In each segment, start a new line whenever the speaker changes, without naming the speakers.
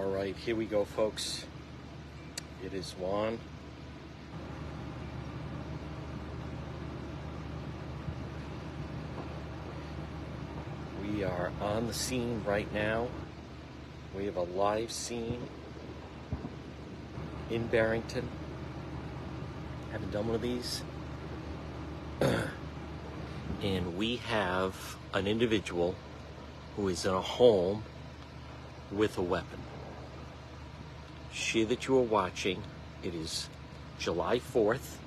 All right, here we go, folks. It is Juan. We are on the scene right now. We have a live scene in Barrington. Haven't done one of these. And we have an individual who is in a home with a weapon. Share that you are watching. It is July 4th.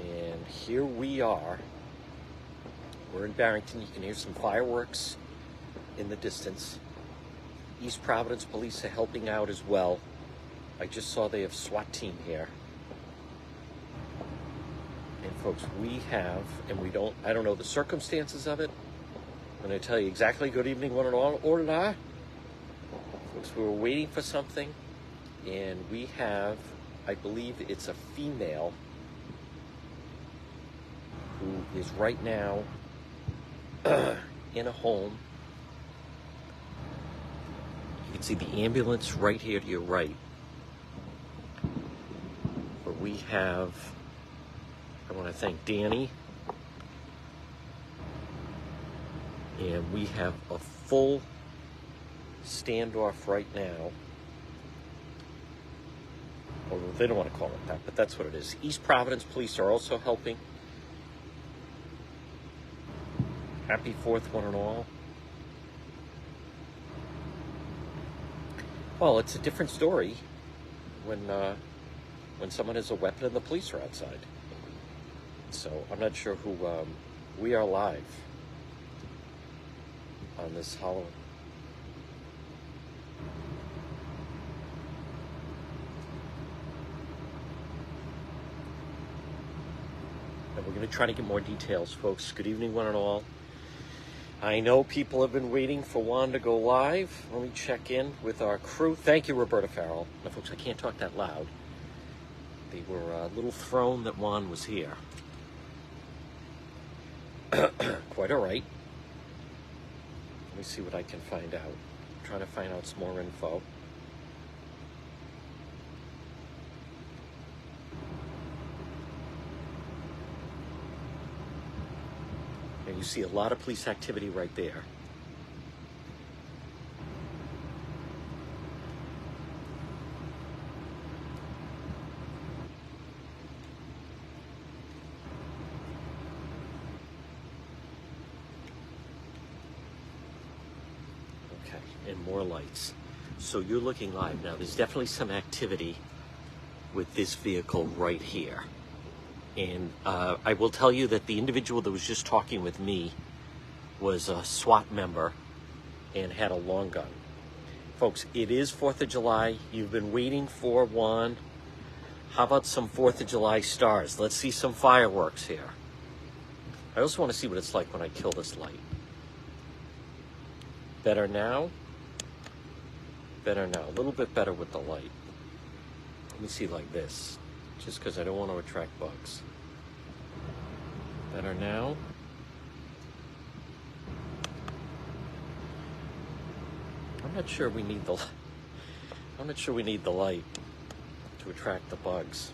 And here we are. We're in Barrington. You can hear some fireworks in the distance. East Providence police are helping out as well. I just saw they have SWAT team here. And folks, we have, and I don't know the circumstances of it. I'm going to tell you exactly. Good evening, one and all. Hola. Folks, we were waiting for something, and we have, I believe it's a female who is right now in a home. You can see the ambulance right here to your right. But we have, I want to thank Danny. And we have a full standoff right now. Well, they don't want to call it that, but that's what it is. East Providence police are also helping. Happy 4th, one and all. Well, it's a different story when someone has a weapon and the police are outside. So I'm not sure who. We are live on this Halloween. And we're going to try to get more details, folks. Good evening, one and all. I know people have been waiting for Juan to go live. Let me check in with our crew. Thank you, Roberta Farrell. Now, folks, I can't talk that loud. They were a little thrown that Juan was here. Quite all right. Let me see what I can find out. I'm trying to find out some more info. And you see a lot of police activity right there. And more lights. So you're looking live now. There's definitely some activity with this vehicle right here. And I will tell you that the individual that was just talking with me was a SWAT member and had a long gun. Folks, it is 4th of July. You've been waiting for one. How about some 4th of July stars? Let's see some fireworks here. I also want to see what it's like when I kill this light. Better now? Better now. A little bit better with the light. Let me see like this. Just because I don't want to attract bugs. Better now? I'm not sure we need the light to attract the bugs.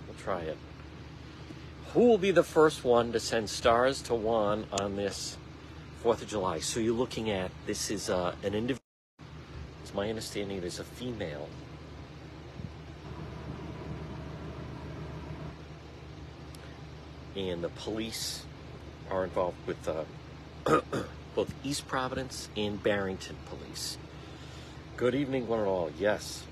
We'll try it. Who will be the first one to send stars to Juan on this 4th of July? So you're looking at, this is an individual. It's my understanding it is a female. And the police are involved with both East Providence and Barrington police. Good evening, one and all. Yes.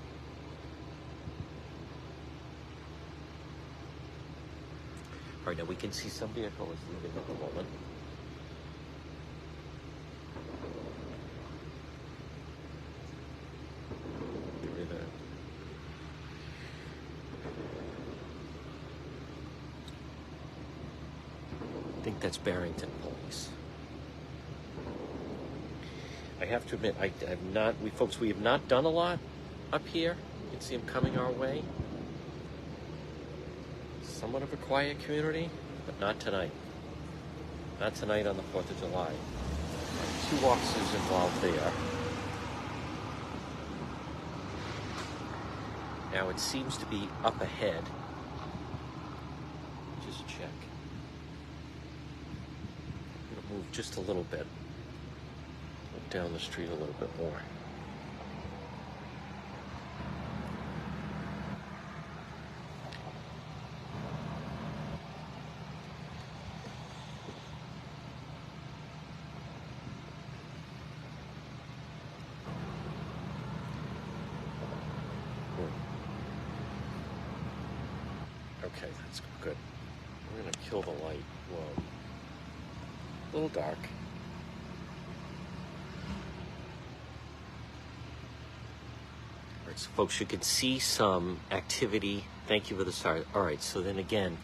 All right, now we can see some vehicles leaving at the moment. I think that's Barrington police. I have to admit, we have not done a lot up here. You can see them coming our way. Somewhat of a quiet community, but not tonight. Not tonight on the 4th of July. 2 officers involved there. Now it seems to be up ahead. Just check. I'm going to move just a little bit. Look down the street a little bit more. Okay, that's good. We're going to kill the light. Whoa. A little dark. All right, so folks, you can see some activity. Thank you for the start. All right, so then again,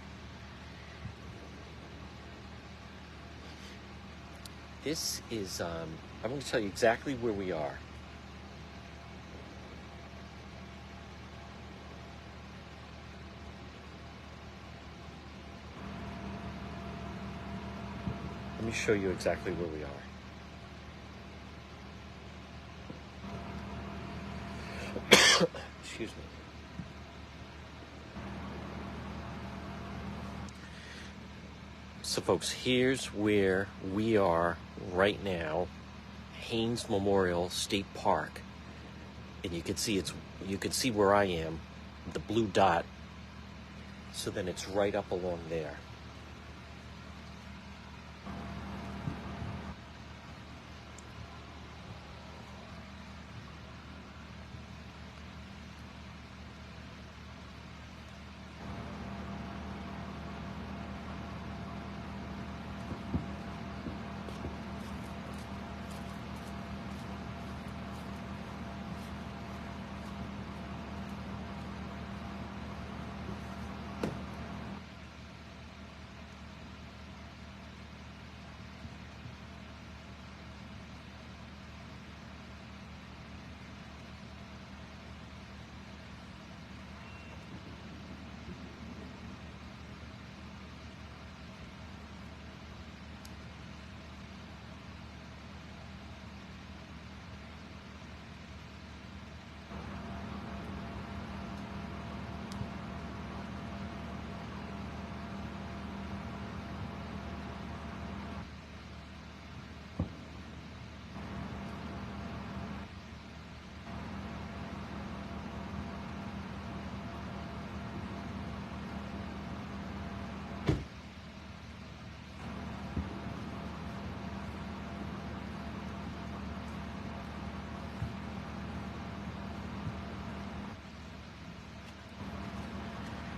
this is, I'm going to tell you exactly where we are. Let me show you exactly where we are. Excuse me. So folks, here's where we are right now, Haynes Memorial State Park. And you can see where I am, the blue dot. So then it's right up along there.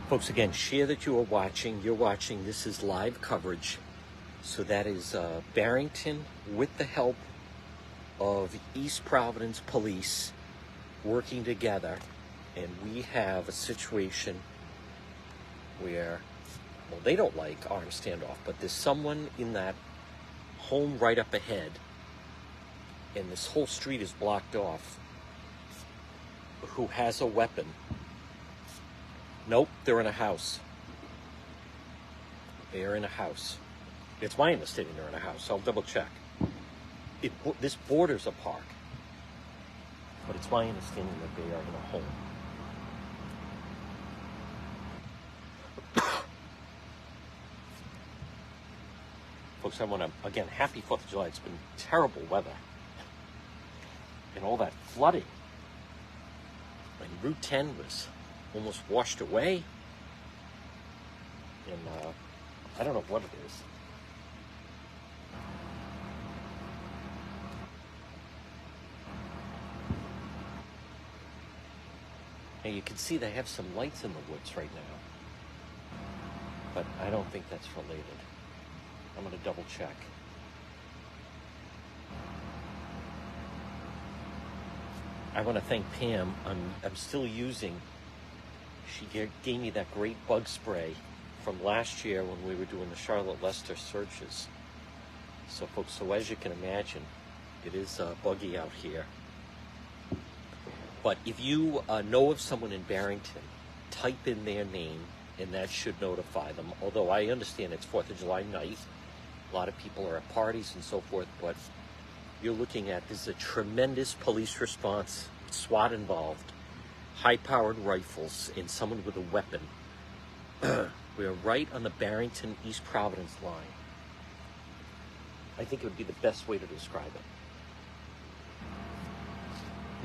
Folks, again, share that you are watching. You're watching. This is live coverage. So that is Barrington with the help of East Providence Police working together. And we have a situation where, well, they don't like armed standoff, but there's someone in that home right up ahead, and this whole street is blocked off, who has a weapon. Nope, they're in a house. They are in a house. It's my understanding they're in a house. I'll double check. This borders a park, but it's my understanding that they are in a home. Folks, I want to, again, happy 4th of July. It's been terrible weather. And all that flooding. And Route 10 was almost washed away. And I don't know what it is. Now you can see they have some lights in the woods right now. But I don't think that's related. I'm going to double check. I want to thank Pam. I'm still using, she gave me that great bug spray from last year when we were doing the Charlotte Lester searches. So folks, so as you can imagine, it is buggy out here. But if you know of someone in Barrington, type in their name and that should notify them. Although I understand it's 4th of July night. A lot of people are at parties and so forth, but you're looking at, this is a tremendous police response, SWAT involved. high-powered rifles and someone with a weapon. We are right on the Barrington, East Providence line. I think it would be the best way to describe it.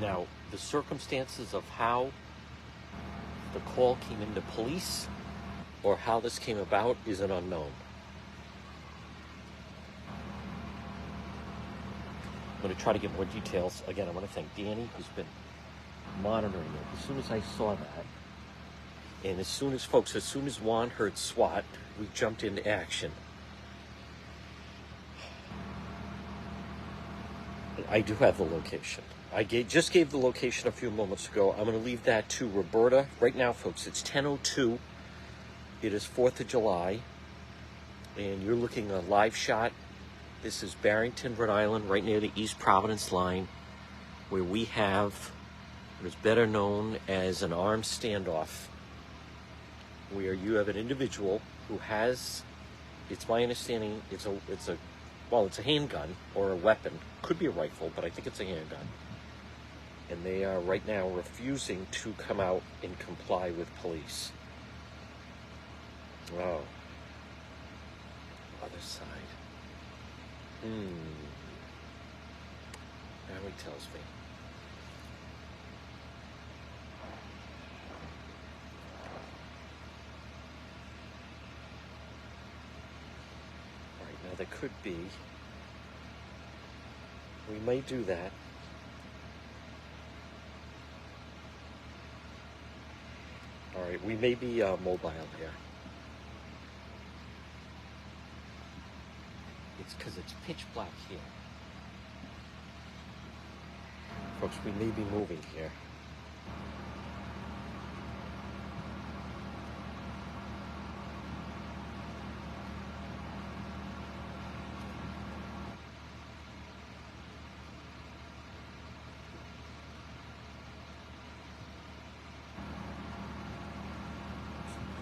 Now, the circumstances of how the call came into police or how this came about is an unknown. I'm going to try to get more details. Again, I want to thank Danny, who's been monitoring it. As soon as I saw that, and as soon as Juan heard SWAT, we jumped into action. I do have the location. I just gave the location a few moments ago. I'm going to leave that to Roberta. Right now, folks, it's 10:02. It is 4th of July, and you're looking at a live shot. This is Barrington, Rhode Island, right near the East Providence line, where we have what is better known as an armed standoff, where you have an individual who has, it's my understanding, it's a handgun or a weapon. Could be a rifle, but I think it's a handgun. And they are right now refusing to come out and comply with police. Oh. Other side. Now he tells me. All right, now there could be. We may do that. All right, we may be mobile here. It's because it's pitch black here. Folks, we may be moving here.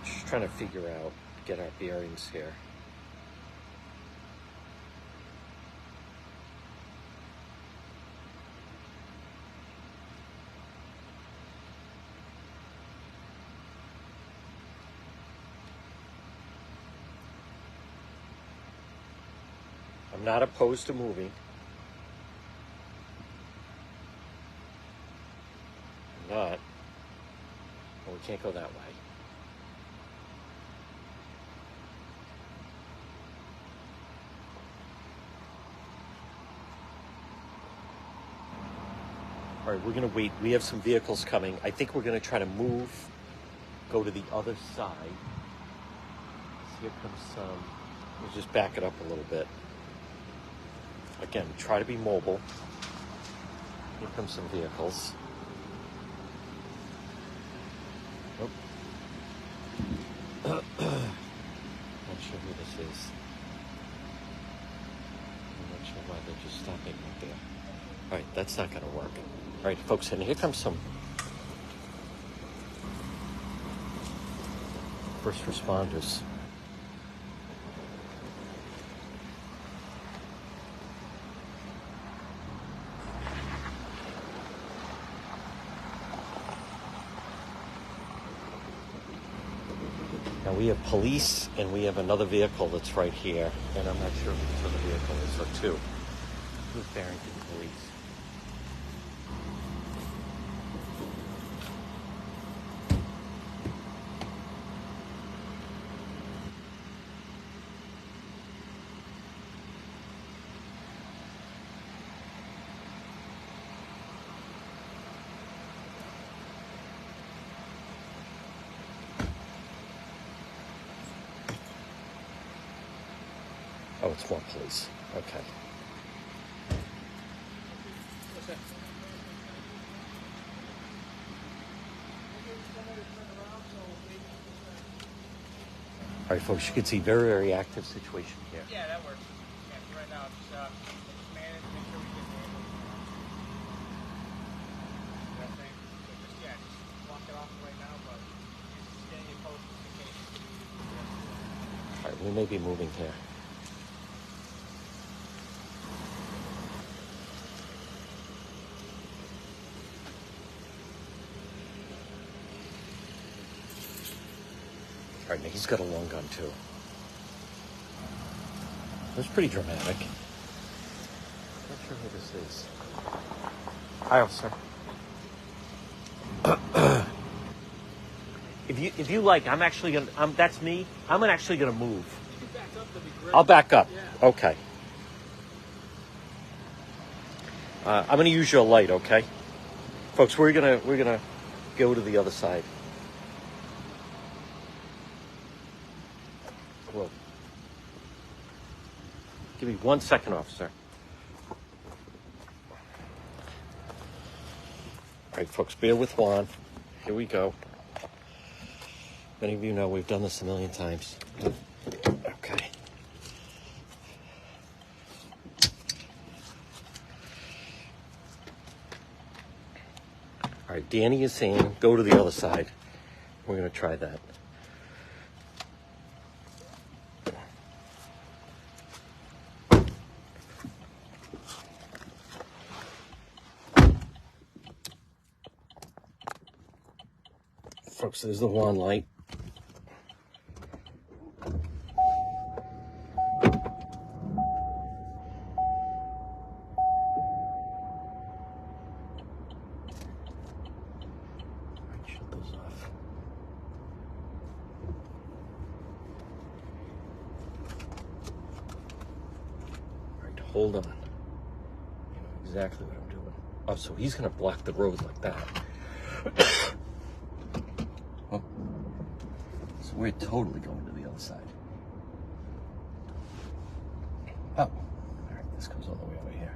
Just trying to figure out, get our bearings here. I'm not opposed to moving. I'm not. Well, we can't go that way. All right, we're going to wait. We have some vehicles coming. I think we're going to try to move, go to the other side. Here comes some. We'll just back it up a little bit. Again, try to be mobile. Here come some vehicles. Oh. Not sure who this is. I'm not sure why they're just stopping right there. All right, that's not going to work. All right, folks, and here comes some first responders. Now we have police and we have another vehicle that's right here, and I'm not sure which other vehicle is, or two. Who's Barrington Police? Oh, it's more police. Okay. All right, folks, you can see very, very active situation here.
Yeah, that works. Yeah, right now, just manage, make sure we get managed. That thing. So just block it off right now, but just stay in post in case.
All right, we may be moving here. All right, now he's got a long gun too. That's pretty dramatic. Not sure who this is.
Hi, officer.
If you like, I'm actually gonna. That's me. I'm actually gonna move.
If you back up, that'd be great.
I'll back up.
Yeah.
Okay. I'm gonna use your light, okay? Folks, we're gonna go to the other side. Whoa. Give me 1 second, officer. All right, folks, bear with Juan. Here we go. Many of you know we've done this a million times. Okay. All right, Danny is saying go to the other side. We're going to try that. Folks, there's the Juan light. Shut those off. All right, hold on. You know exactly what I'm doing. Oh, so he's going to block the road like that. Oh. So we're totally going to the other side. Oh, all right, this goes all the way over here.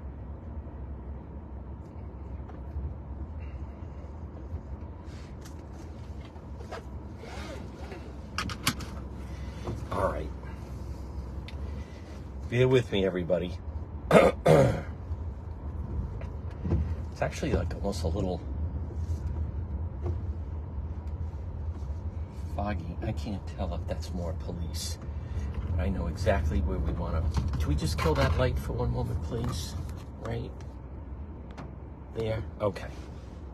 All right. Bear with me, everybody. It's actually like almost a little foggy. I can't tell if that's more police. But I know exactly where we want to. Can we just kill that light for one moment, please? Right there. Okay.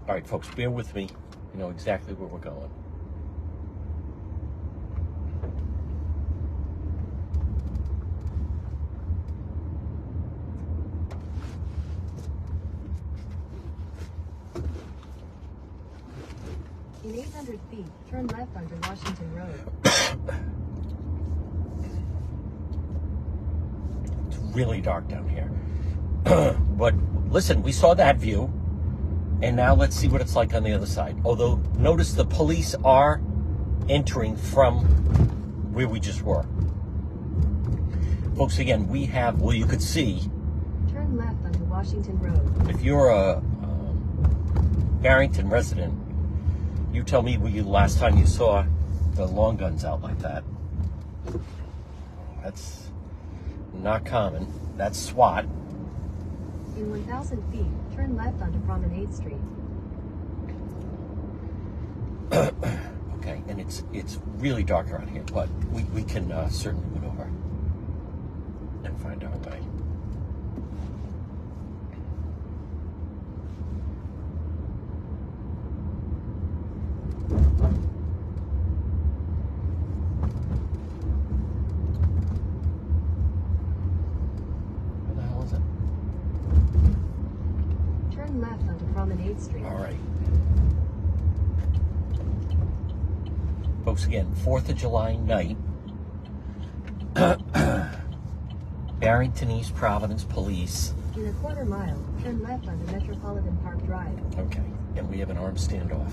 All right, folks, bear with me. You know exactly where we're going.
In 800 feet, turn left onto Washington Road.
It's really dark down here. But listen, we saw that view, and now let's see what it's like on the other side. Although, notice the police are entering from where we just were. Folks, again, we have, well, you could see,
Turn left onto Washington Road.
if you're a Barrington resident, you tell me when last time you saw the long guns out like that. That's not common. That's SWAT.
In 1,000 feet, turn left onto Promenade Street.
Okay, and it's really dark around here, but we can certainly maneuver and find our way. Where the hell is it?
Turn left onto Promenade Street.
All right. Folks, again, 4th of July night, Barrington, East Providence Police.
In a quarter mile, turn left onto Metropolitan Park Drive.
Okay, and we have an armed standoff.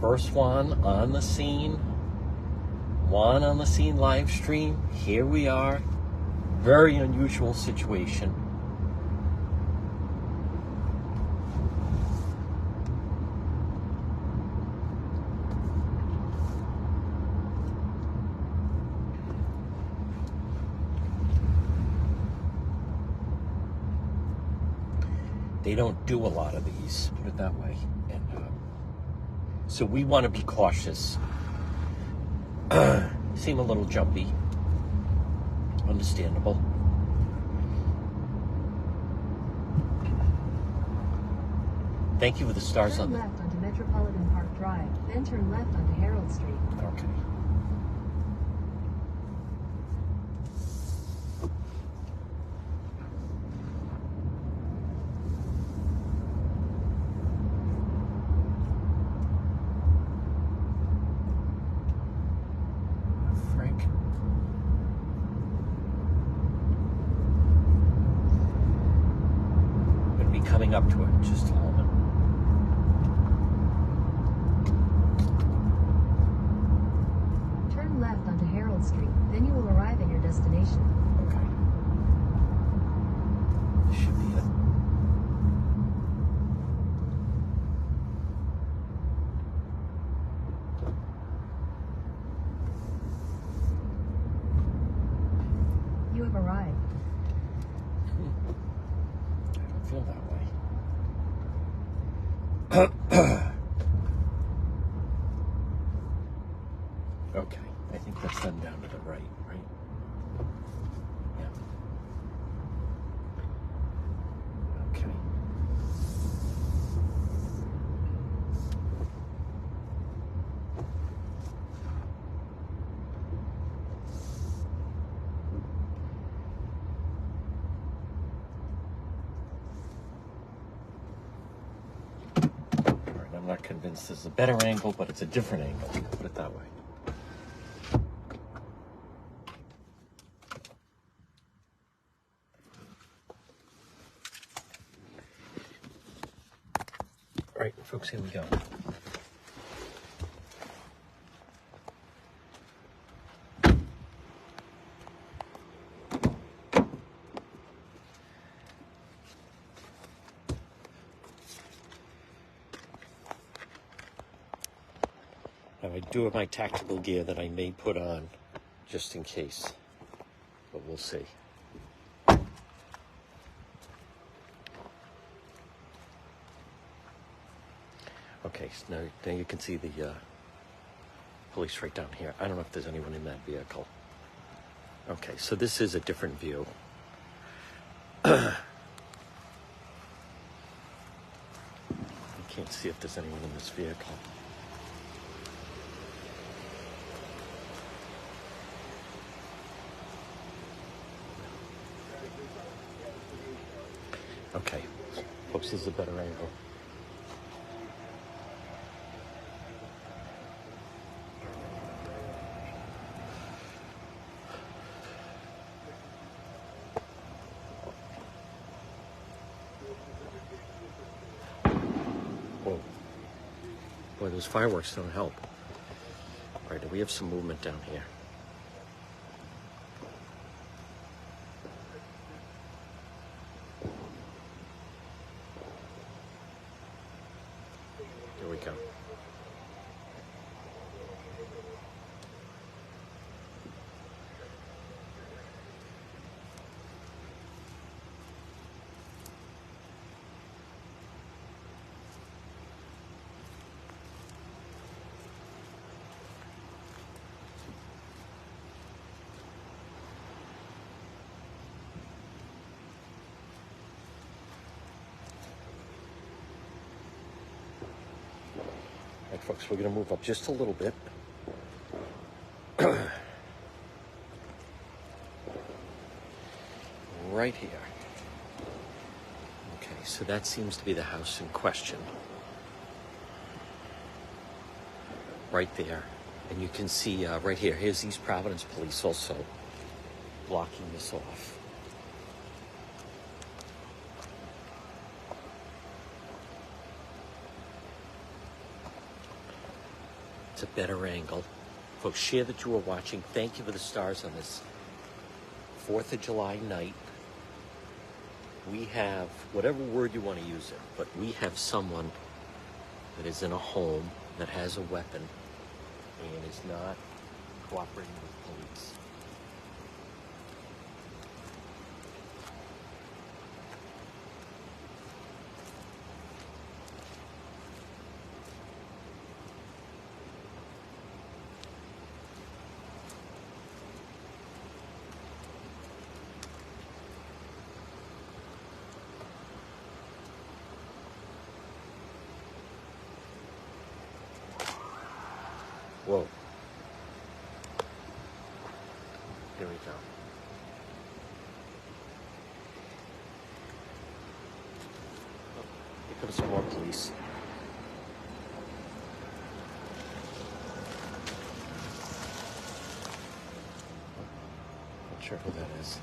First Juan on the scene. Juan on the scene live stream. Here we are. Very unusual situation. They don't do a lot of these, put it that way. And so we want to be cautious. Seem a little jumpy. Understandable. Thank you for the stars on
Turn
that.
left onto Metropolitan Park Drive, then turn left onto Harold Street.
Okay. Frank. Gonna be coming up to it in just a moment.
Turn left onto Harold Street, then you will arrive at your destination.
Okay. This should be it.
You have arrived.
I don't feel that way. Okay, I think that's them down to the right, right? Yeah. Okay. All right, I'm not convinced this is a better angle, but it's a different angle. Put it that way. All right, folks, here we go. Now, I do have my tactical gear that I may put on just in case, but we'll see. Okay, so now you can see the police right down here. I don't know if there's anyone in that vehicle. Okay, so this is a different view. I can't see if there's anyone in this vehicle. Okay, folks, this is a better angle. Whoa. Boy, those fireworks don't help. All right, we have some movement down here. Here we go. All right, folks, we're going to move up just a little bit. Right here. Okay, so that seems to be the house in question. Right there. And you can see right here, here's East Providence Police also blocking this off. It's a better angle. Folks, share that you are watching. Thank you for the stars on this 4th of July night. We have, whatever word you want to use it, but we have someone that is in a home that has a weapon and is not cooperating with police. Whoa. Here we go. Here comes some more police. Not sure who that is.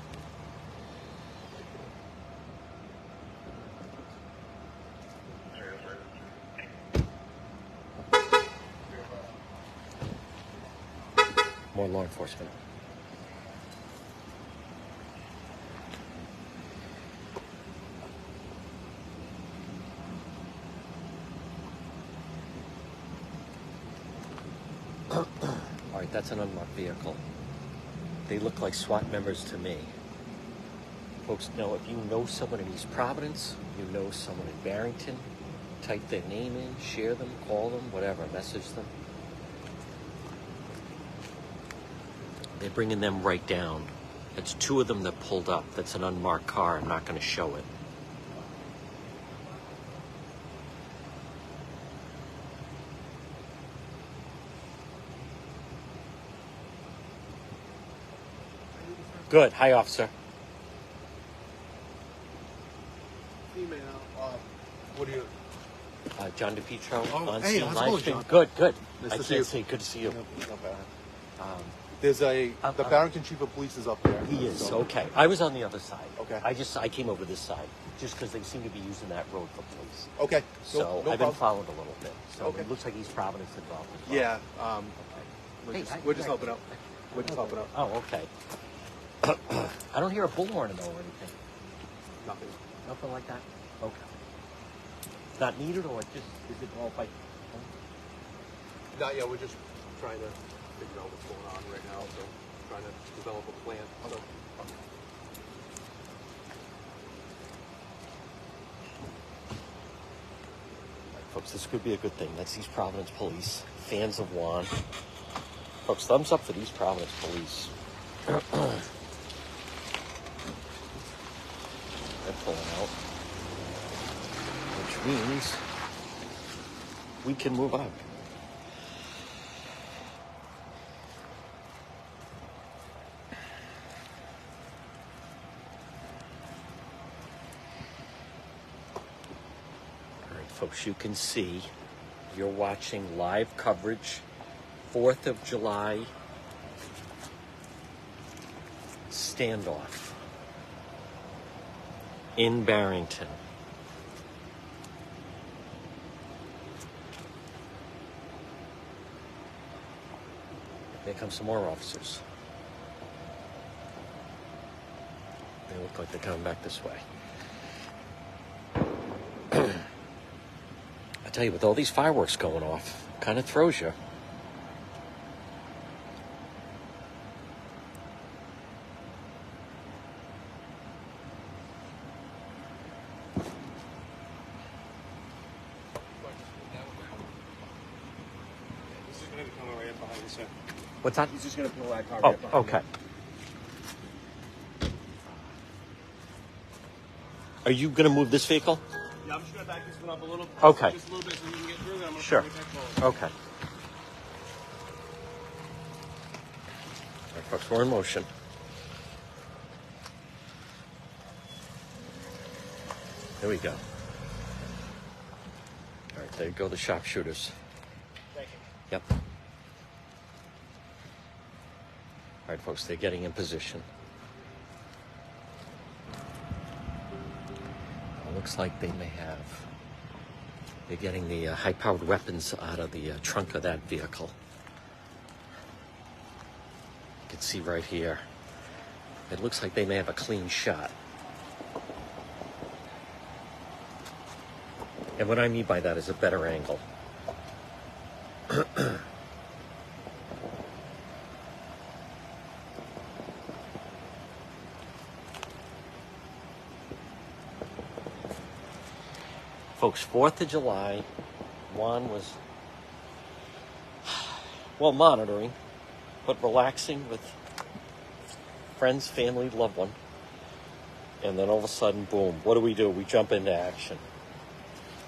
More law enforcement. All right, that's an unmarked vehicle. They look like SWAT members to me. Folks, now if you know someone in East Providence, you know someone in Barrington, type their name in, share them, call them, whatever, message them. They're bringing them right down. It's two of them that pulled up. That's an unmarked car. I'm not going to show it. Good. Hi, officer.
Email. What do you?
John DePietro
Oh,
on
hey,
scene
how's it going,
live stream.
John?
Good, good.
Nice
I
to see
can't
you.
see. Good to see you.
Not bad.
Um,
There's the Barrington chief of police is up there.
he is.
so-
Okay. I was on the other side.
Okay.
I came over this side just because they seem to be using that road for police.
Okay.
So
no
I've been
problem.
followed a little bit. So
Okay.
it looks like East Providence involved as well.
Yeah.
Okay.
We're just helping out. We're just helping out.
Oh, okay. I don't hear a bullhorn though or anything.
Nothing.
Nothing like that? Okay. Not needed or just, is it all by...
Not yet. We're just trying to figure out what's going on right now. So trying to develop a plan. So.
Folks, this could be a good thing. That's East Providence Police. Fans of Juan. Folks, thumbs up for the East Providence Police. They're pulling out. Which means we can move on. Folks, you can see you're watching live coverage, 4th of July standoff in Barrington. Here come some more officers. They look like they're coming back this way. I tell you, with all these fireworks going off, kind of throws you.
He's just going to come right up behind you, sir.
What's that?
He's just going to pull that car
Oh,
right behind
okay. Are you going to move this vehicle?
you. Yeah, I'm just going to back this one up a little.
Okay.
Just a little bit so you can get through, and I'm going to
Sure.
pull it back forward.
Okay. All right, folks, we're in motion. There we go. All right, there you go, the sharpshooters.
Thank you.
Yep. All right, folks, they're getting in position. Looks like they may have. They're getting the high-powered weapons out of the trunk of that vehicle. You can see right here. It looks like they may have a clean shot. And what I mean by that is a better angle. Folks, 4th of July, Juan was, well, monitoring, but relaxing with friends, family, loved one. And then all of a sudden, boom, what do? We jump into action.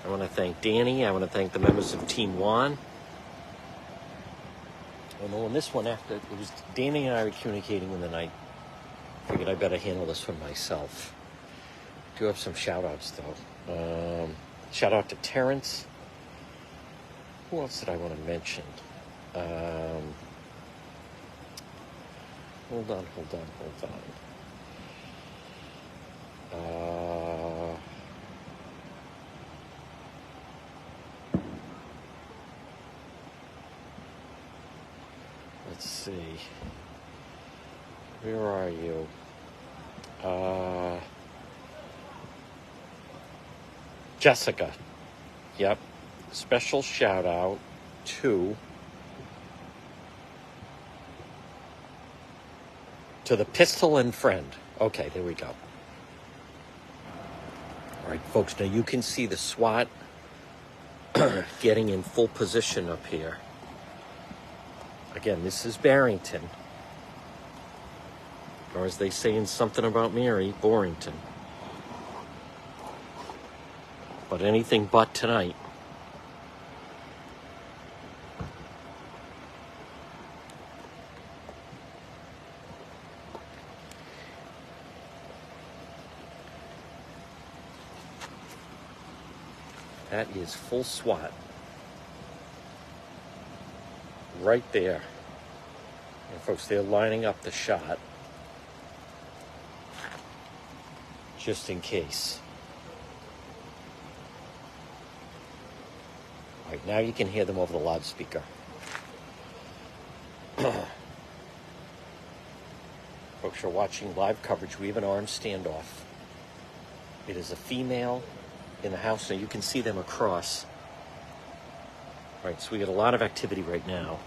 I want to thank Danny. I want to thank the members of Team Juan. And on this one, after it was Danny and I were communicating in the night, figured I better handle this one myself. Do have some shout outs though. Shout out to Terrence. Who else did I want to mention? Hold on. Let's see. Where are you? Jessica. Yep. Special shout out to the Pistol and Friend. Okay, there we go. All right, folks, now you can see the SWAT getting in full position up here. Again, this is Barrington. Or as they say in Something About Mary, Borrington. But anything but tonight. That is full SWAT. Right there. And folks, they're lining up the shot. Just in case. All right, now you can hear them over the loudspeaker. Folks, you're watching live coverage. We have an armed standoff. It is a female in the house. Now you can see them across. All right, so we got a lot of activity right now.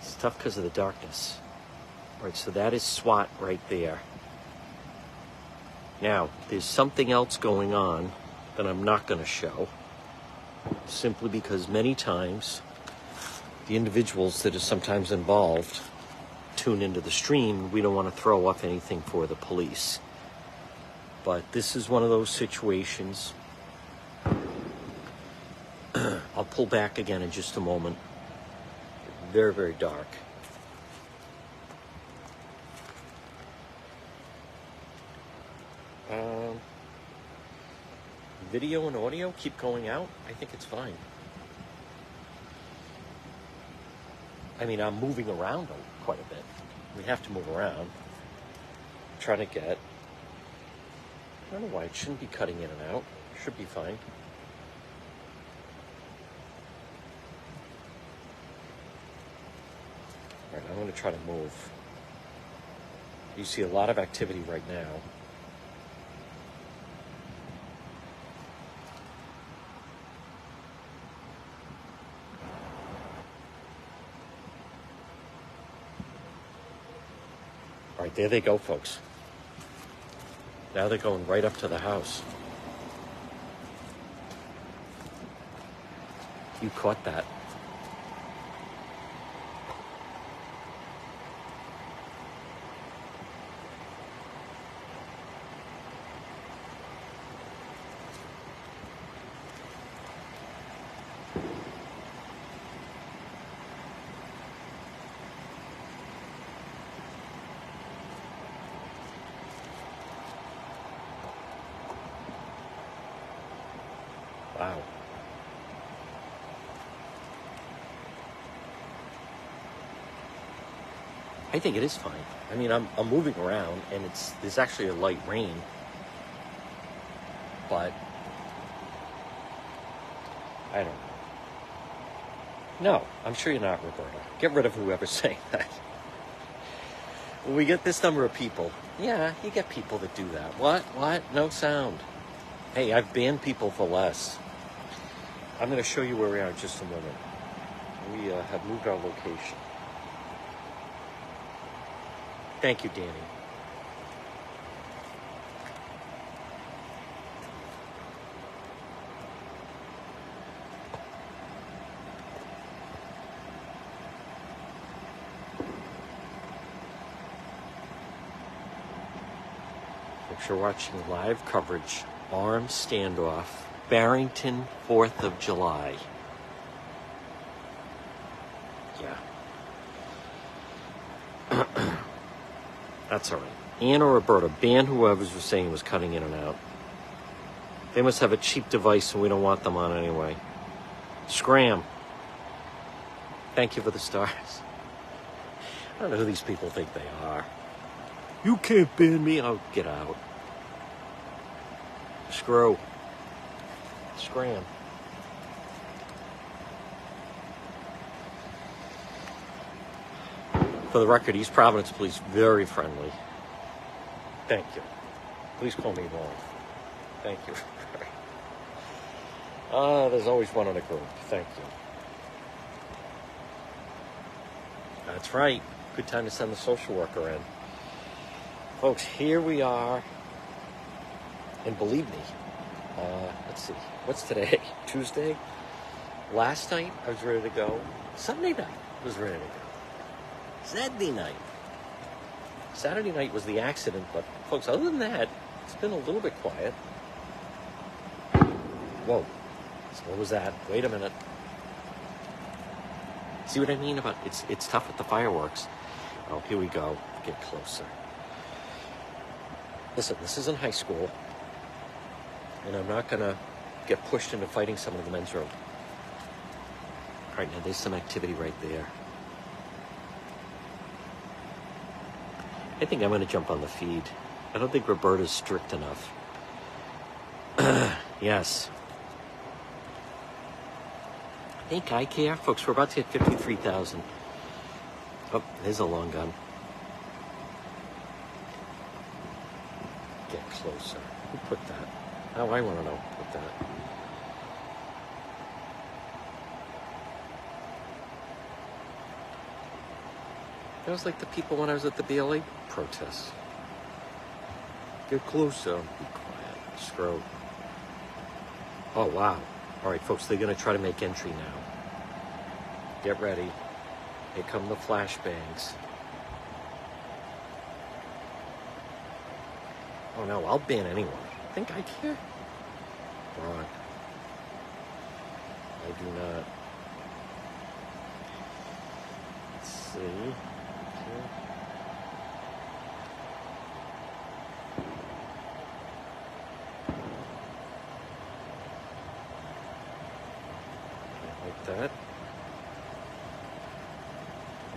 It's tough because of the darkness. All right, so that is SWAT right there. Now, there's something else going on that I'm not going to show, simply because many times the individuals that are sometimes involved tune into the stream. We don't want to throw up anything for the police. But this is one of those situations. I'll pull back again in just a moment. Very, very dark. Video and audio keep going out. I think it's fine. I mean, I'm moving around quite a bit. We have to move around. Try to get... I don't know why it shouldn't be cutting in and out. It should be fine. All right, I'm going to try to move. You see a lot of activity right now. All right, there they go, folks. Now they're going right up to the house. You caught that. Wow. I think it is fine. I mean, I'm moving around, and there's actually a light rain, but I don't know. No, I'm sure you're not, Roberta. Get rid of whoever's saying that. When we get this number of people, yeah, you get people that do that. What? No sound. Hey, I've banned people for less. I'm going to show you where we are in just a moment. We have moved our location. Thank you, Danny. Folks, you're watching live coverage, armed standoff, Barrington, 4th of July. Yeah. That's all right. Ann or Roberta, ban whoever's was saying was cutting in and out. They must have a cheap device and we don't want them on anyway. Scram. Thank you for the stars. I don't know who these people think they are. You can't ban me. Oh, get out. Screw. Scram. For the record, East Providence Police, very friendly. Thank you. Please call me Juan. Thank you. There's always one in a group. Thank you. That's right. Good time to send the social worker in. Folks, here we are. And believe me, let's see. What's today? Tuesday? Last night, I was ready to go. Sunday night, I was ready to go. Saturday night. Saturday night was the accident, but folks, other than that, it's been a little bit quiet. Whoa. So what was that? Wait a minute. See what I mean about it's tough with the fireworks. Oh, here we go. Get closer. Listen, this isn't high school, and I'm not gonna get pushed into fighting someone in the men's room. All right, now there's some activity right there. I think I'm gonna jump on the feed. I don't think Roberta's strict enough. Yes. I think I care. Folks, we're about to hit 53,000. Oh, there's a long gun. Get closer. Who put that? Oh, I want to know who put that. That was like the people when I was at the BLA protests. Get closer. Be quiet. Screw. Oh, wow. All right, folks, they're going to try to make entry now. Get ready. Here come the flashbangs. Oh, no, I'll ban anyone. Think I care? Wrong. I do not. Let's see. Okay. Like that.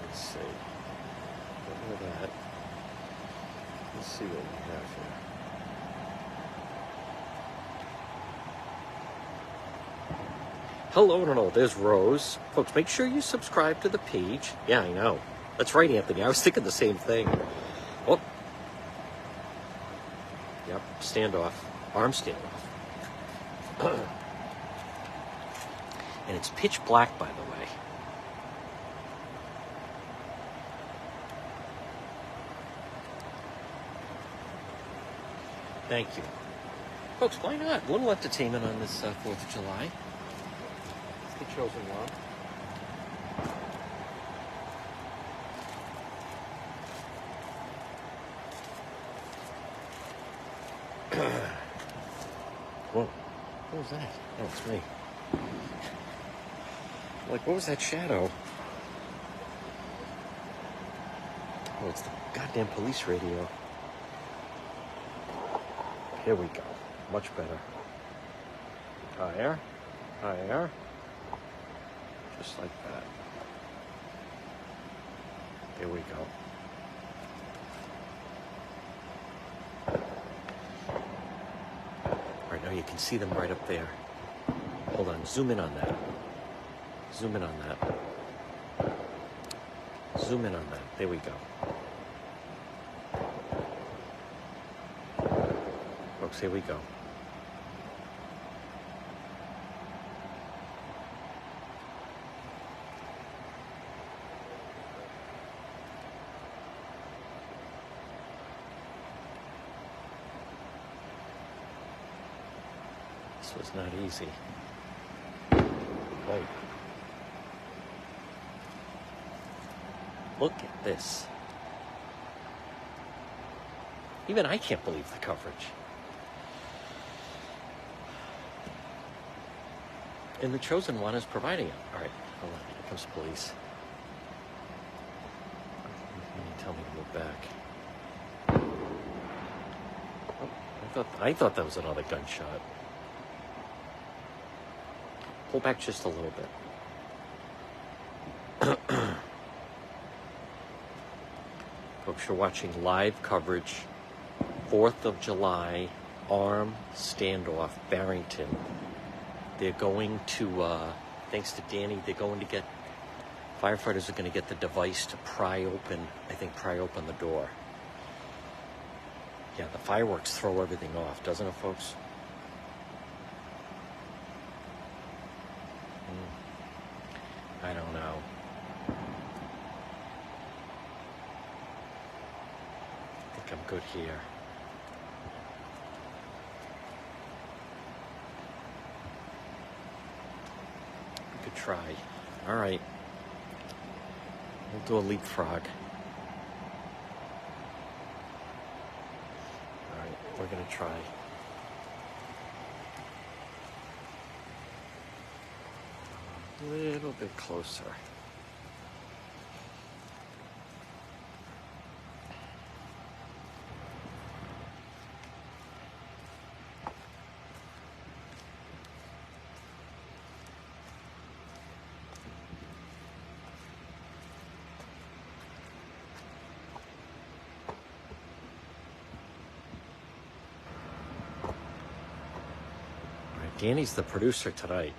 Let's see. Get rid of that. Let's see what we have here. Hello, no, there's Rose. Folks, make sure you subscribe to the page. Yeah, I know. That's right, Anthony. I was thinking the same thing. Oh. Yep, standoff. Arm standoff. And it's pitch black, by the way. Thank you. Folks, why not? A little entertainment on this 4th of July.
The chosen one.
Whoa. What was that? Oh, it's me. Like, what was that shadow? Oh, it's the goddamn police radio. Here we go. Much better. Higher. Higher. Just like that. There we go. Right now you can see them right up there. Hold on, zoom in on that. Zoom in on that. Zoom in on that. There we go. Folks, here we go. This was not easy. Whoa. Look at this. Even I can't believe the coverage. And the chosen one is providing it. All right, hold on. Here comes police. Tell me to move back. Oh, I thought that was another gunshot. Pull back just a little bit. Folks, you're watching live coverage, 4th of July, armed standoff, Barrington. They're going to, thanks to Danny, they're going to get, firefighters are going to get the device to pry open the door. Yeah, the fireworks throw everything off, doesn't it, folks? I don't know. I think I'm good here. We could try. All right. We'll do a leapfrog. All right, we're going to try. A little bit closer. All right, Danny's the producer tonight.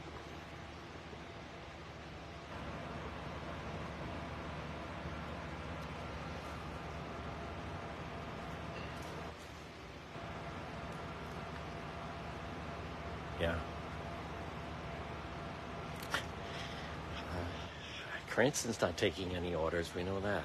Yeah. Cranston's not taking any orders, we know that.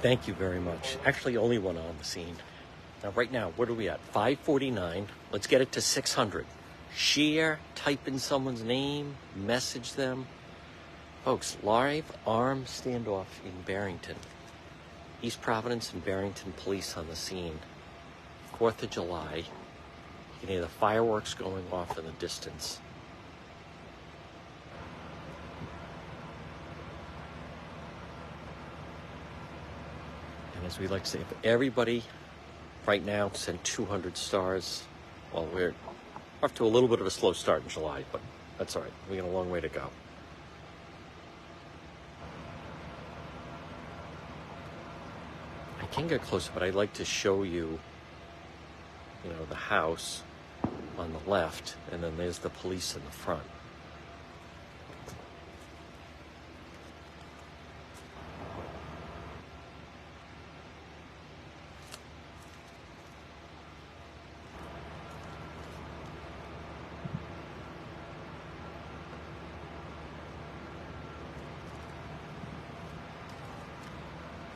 Thank you very much. Actually, only one on the scene. Now, right now, what are we at? 549. Let's get it to 600. Share, type in someone's name, message them. Folks, live armed standoff in Barrington. East Providence and Barrington police on the scene. 4th of July. You can hear the fireworks going off in the distance. As we like to say, if everybody right now send 200 stars, well, we're off to a little bit of a slow start in July, but that's all right. We got a long way to go. I can get closer, but I'd like to show you, the house on the left, and then there's the police in the front.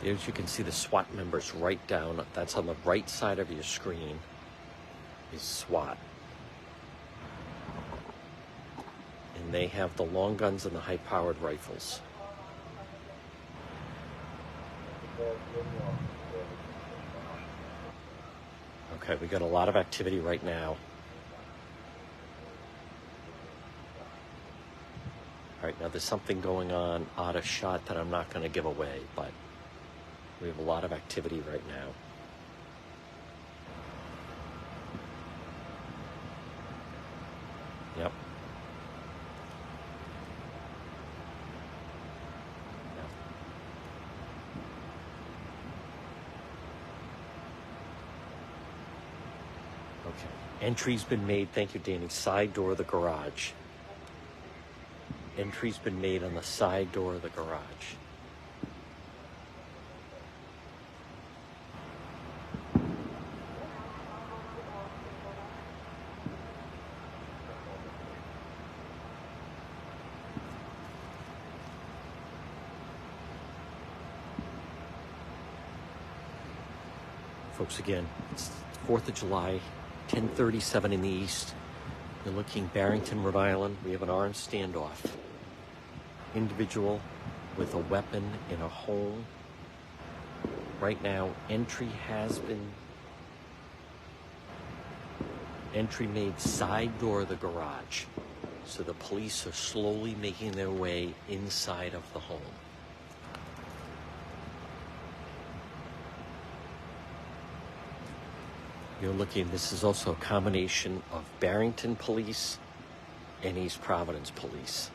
As you can see, the SWAT members right down. That's on the right side of your screen is SWAT. And they have the long guns and the high-powered rifles. Okay, we got a lot of activity right now. All right, now there's something going on out of shot that I'm not going to give away, but we have a lot of activity right now. Yep. Yep. Okay. Entry's been made. Thank you, Danny. Side door of the garage. Entry's been made on the side door of the garage. Folks, again, it's 4th of July, 10:37 in the east. You're looking Barrington, Rhode Island. We have an armed standoff. Individual with a weapon in a home. Right now, entry made side door of the garage. So the police are slowly making their way inside of the home. You're looking, this is also a combination of Barrington Police and East Providence Police.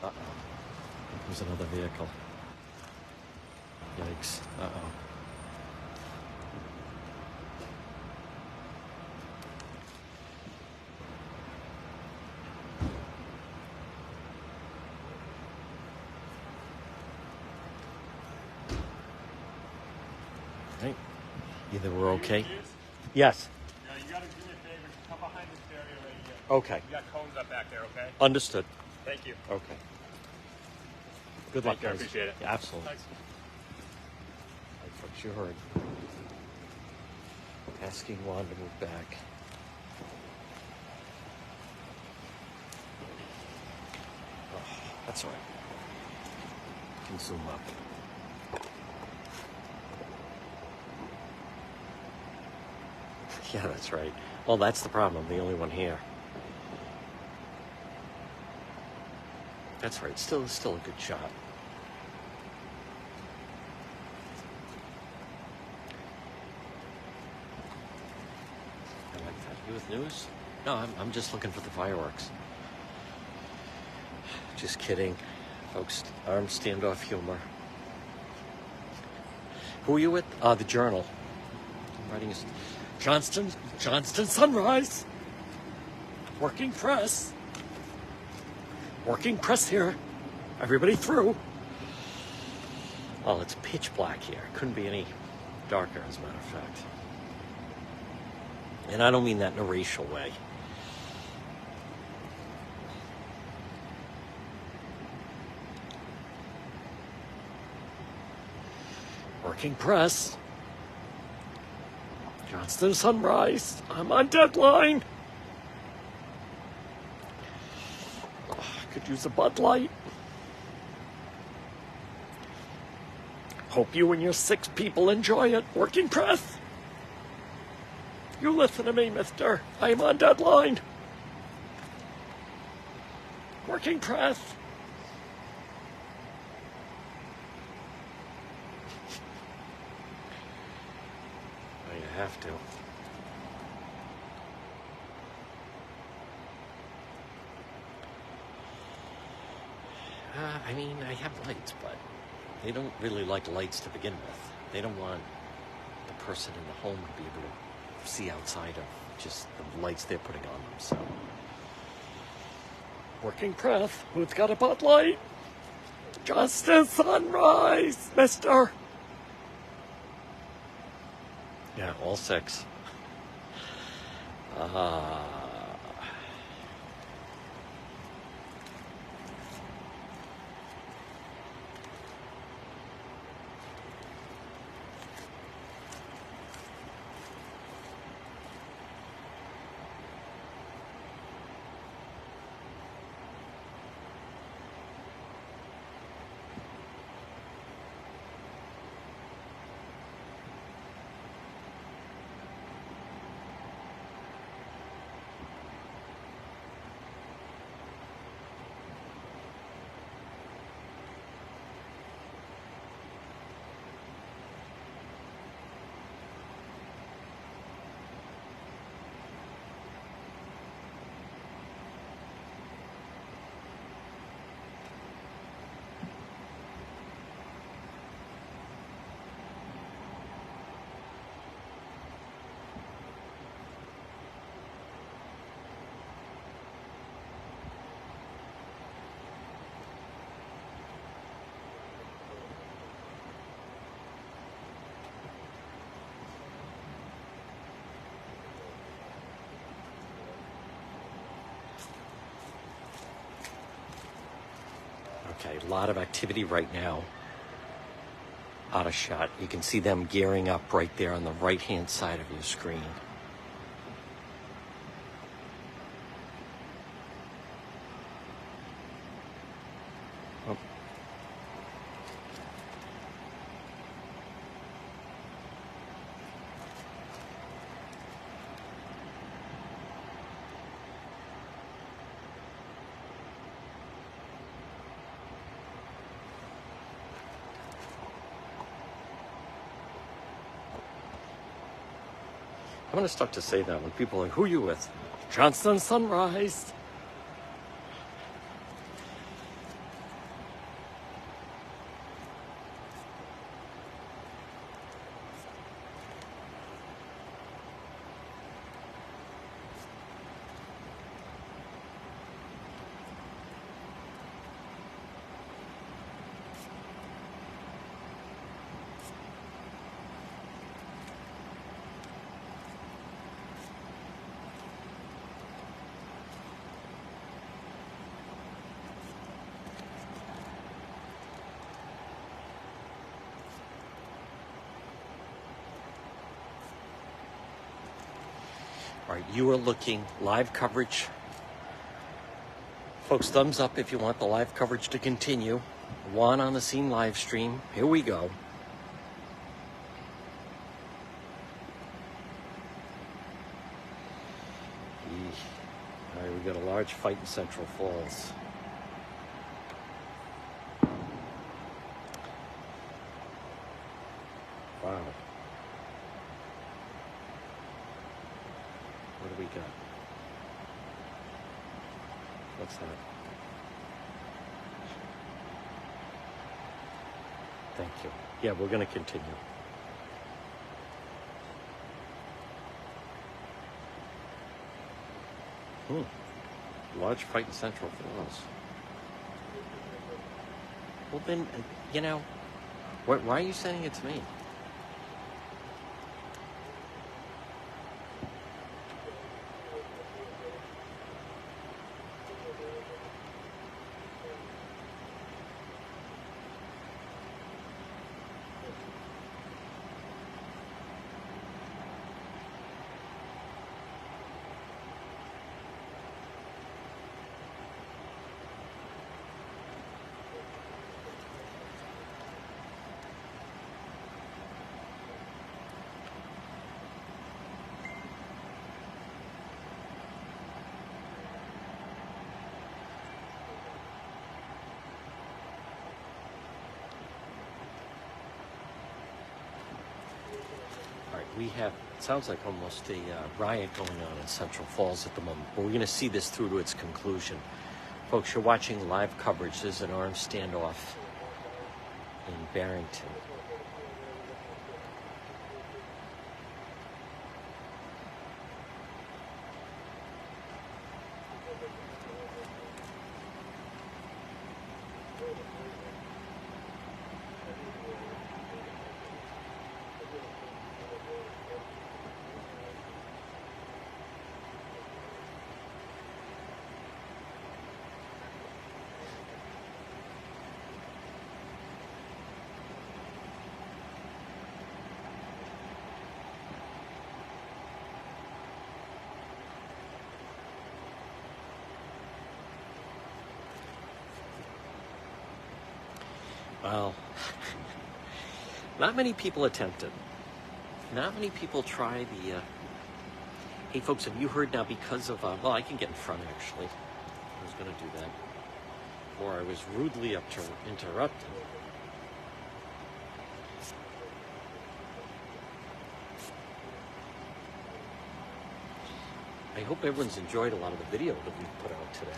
Uh-oh. There's another vehicle. Yikes. Uh-oh. Right. Either we're okay. Yes.
Yeah, you gotta do me a favor. Come behind this area right here.
Okay.
You got cones up back there, okay?
Understood.
Thank you.
Okay. Good luck,
Thank you, I
guys.
appreciate it.
Yeah, absolutely.
Thanks.
All right, folks, you heard. Asking Juan to move back. Oh, that's all right. Can zoom up. Yeah, that's right. Well, that's the problem. I'm the only one here. That's right. Still a good shot. I like that. You with news? No, I'm just looking for the fireworks. Just kidding. Folks, armed standoff humor. Who are you with? The Journal. I'm writing Johnston Sunrise. Working press. Working press here. Everybody through. Well, it's pitch black here. Couldn't be any darker, as a matter of fact. And I don't mean that in a racial way. Working press. Johnston Sunrise. I'm on deadline. Oh, could use a Bud Light. Hope you and your 6 people enjoy it. Working press. You listen to me, mister. I'm on deadline. Working press. Well, you have to. I mean, I have lights, but they don't really like lights to begin with. They don't want the person in the home to be able to see outside of just the lights they're putting on them, so. Working press. Who's got a Bud Light? Justice Sunrise, mister. Yeah, all 6. Okay, a lot of activity right now. Out of shot. You can see them gearing up right there on the right-hand side of your screen. Oh. I'm going to start to say that when people are like, who are you with? Johnston Sunrise. All right, you are looking live coverage. Folks, thumbs up if you want the live coverage to continue. Juan on the scene live stream. Here we go. All right, we got a large fight in Central Falls. Wow. What do we got? What's that? Thank you. Yeah, we're going to continue. Large fight in Central Falls. Well, then, you know, why are you sending it to me? We have, it sounds like almost a riot going on in Central Falls at the moment, but we're going to see this through to its conclusion. Folks, you're watching live coverage. There's an armed standoff in Barrington. Well, not many people attempt it. Not many people try the... Hey, folks, have you heard now because of... well, I can get in front, actually. I was going to do that. Or I was rudely interrupted. I hope everyone's enjoyed a lot of the video that we've put out today.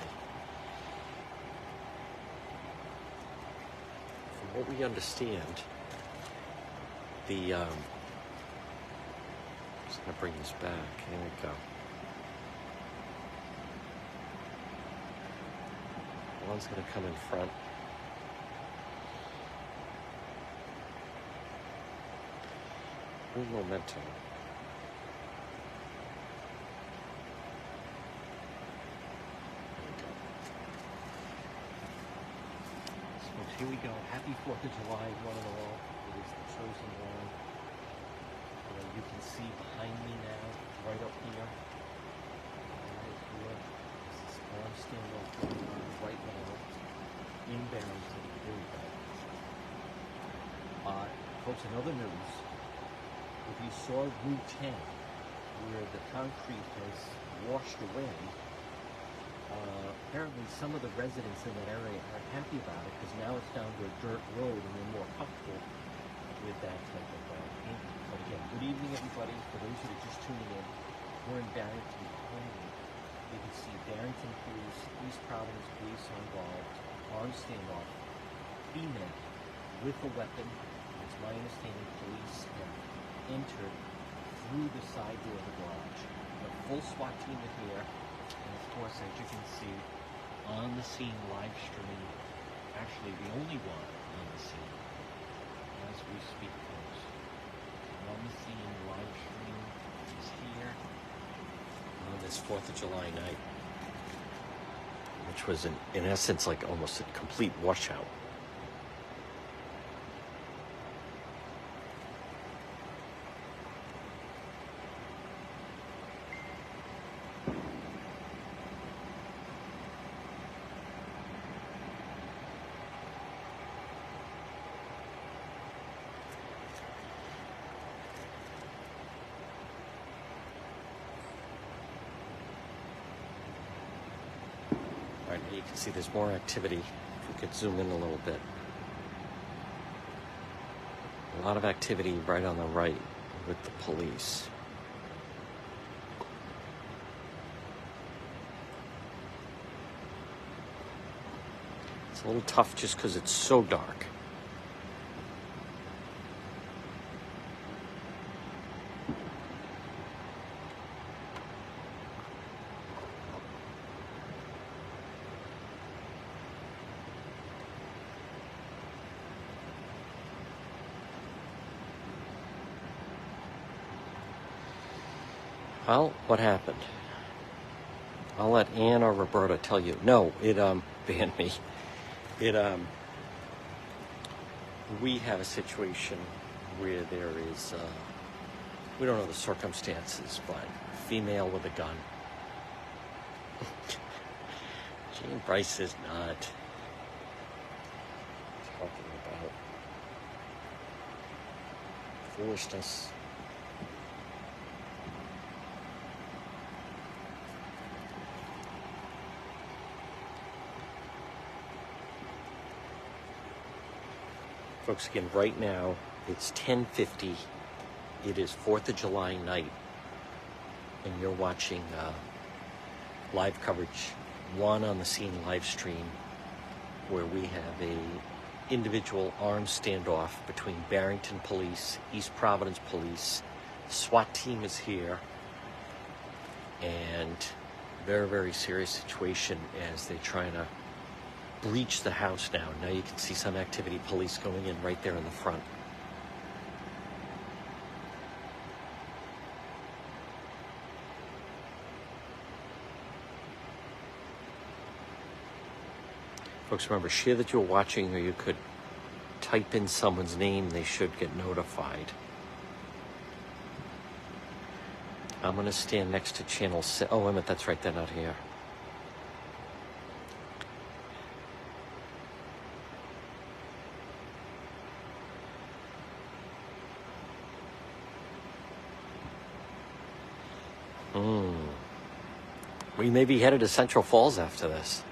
From what we understand, the... I'm just going to bring this back. Here we go. One's going to come in front. New momentum. here we go. Happy 4th of July, one and all. It is the chosen one. You can see behind me now, right up here. Right here. This is arm standoff going on right now in Barrington. Here we go. Folks, another news. If you saw Route 10, where the concrete has washed away, apparently some of the residents in that area are happy about it because now it's down to a dirt road and they're more comfortable with that type of painting. But again, good evening everybody. For those that are just tuning in, we're in Barrington behind me. You can see Barrington Police, East Providence Police are involved, armed standoff, female with a weapon. It's my understanding police have entered through the side door of the garage. The full SWAT team is here. And of course, as you can see, on the scene live stream, actually the only one on the scene as we speak, folks. On the scene live stream is here on this 4th of July night, which was in essence like almost a complete washout. All right, you can see there's more activity. If we could zoom in a little bit. A lot of activity right on the right with the police. It's a little tough just because it's so dark. Well, what happened? I'll let Ann or Roberta tell you. No, it banned me. We have a situation where there is, we don't know the circumstances, but female with a gun. Jean Bryce is not talking about foolishness. Folks, again, right now, it's 10:50. It is 4th of July night, and you're watching live coverage, Juan on the scene live stream, where we have a individual armed standoff between Barrington Police, East Providence Police. SWAT team is here, and very, very serious situation as they're trying to breach the house now. Now you can see some activity, police going in right there in the front. Folks, remember, share that you're watching, or you could type in someone's name. They should get notified. I'm going to stand next to channel 6. Oh, wait a minute, that's right, they're not here. We may be headed to Central Falls after this.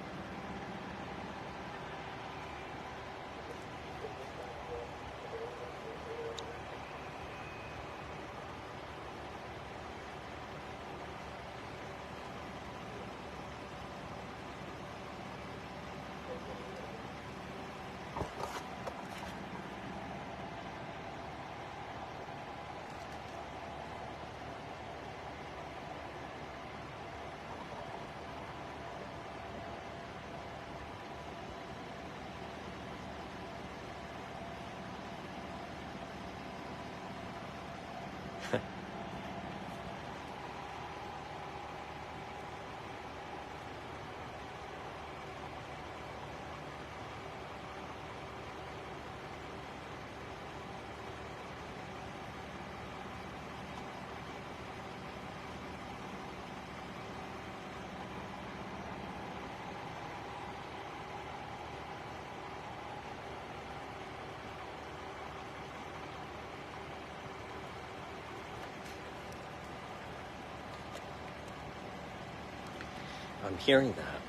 I'm hearing that.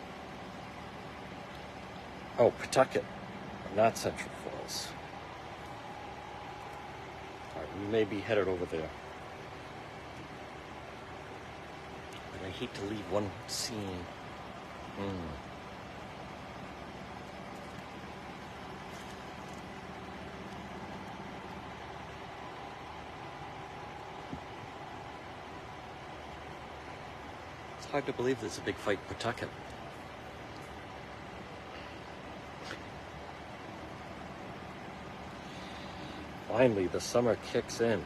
Oh, Pawtucket, not Central Falls. All right, we may be headed over there. But I hate to leave one scene. It's hard to believe there's a big fight in Pawtucket. Finally, the summer kicks in.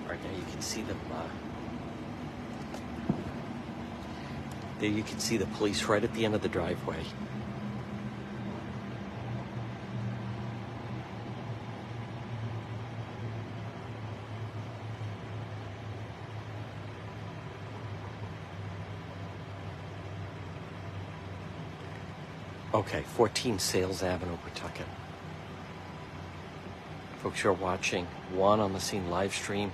Right now you can see them, there you can see the police right at the end of the driveway. Okay, 14 Sales Avenue, Pawtucket. Folks, you're watching Juan on the Scene live stream.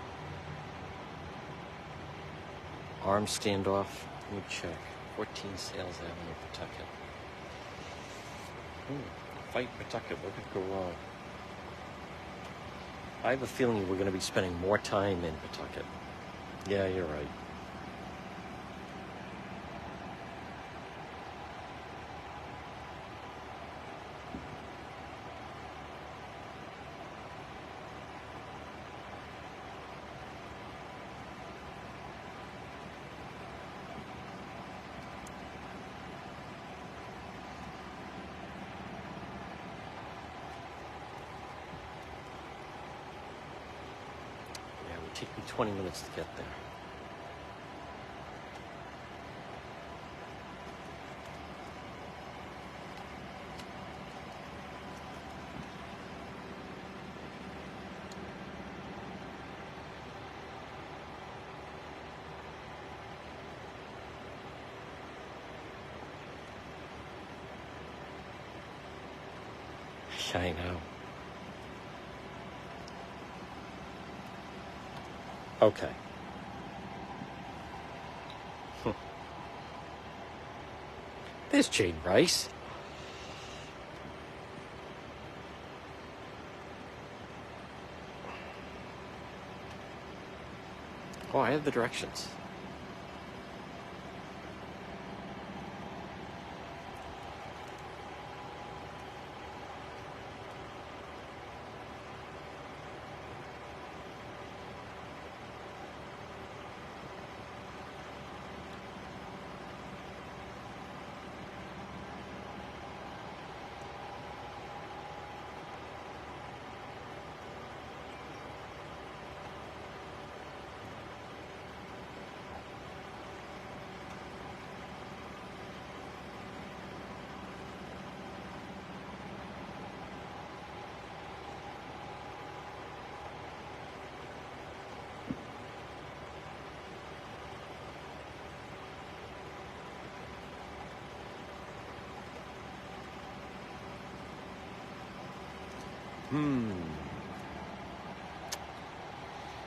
Armed standoff. Let me check. 14 Sales Avenue, Pawtucket. Fight Pawtucket. What could go wrong? I have a feeling we're going to be spending more time in Pawtucket. Yeah, you're right. Take me 20 minutes to get there. I know. Okay. There's Jane Rice. Oh, I have the directions.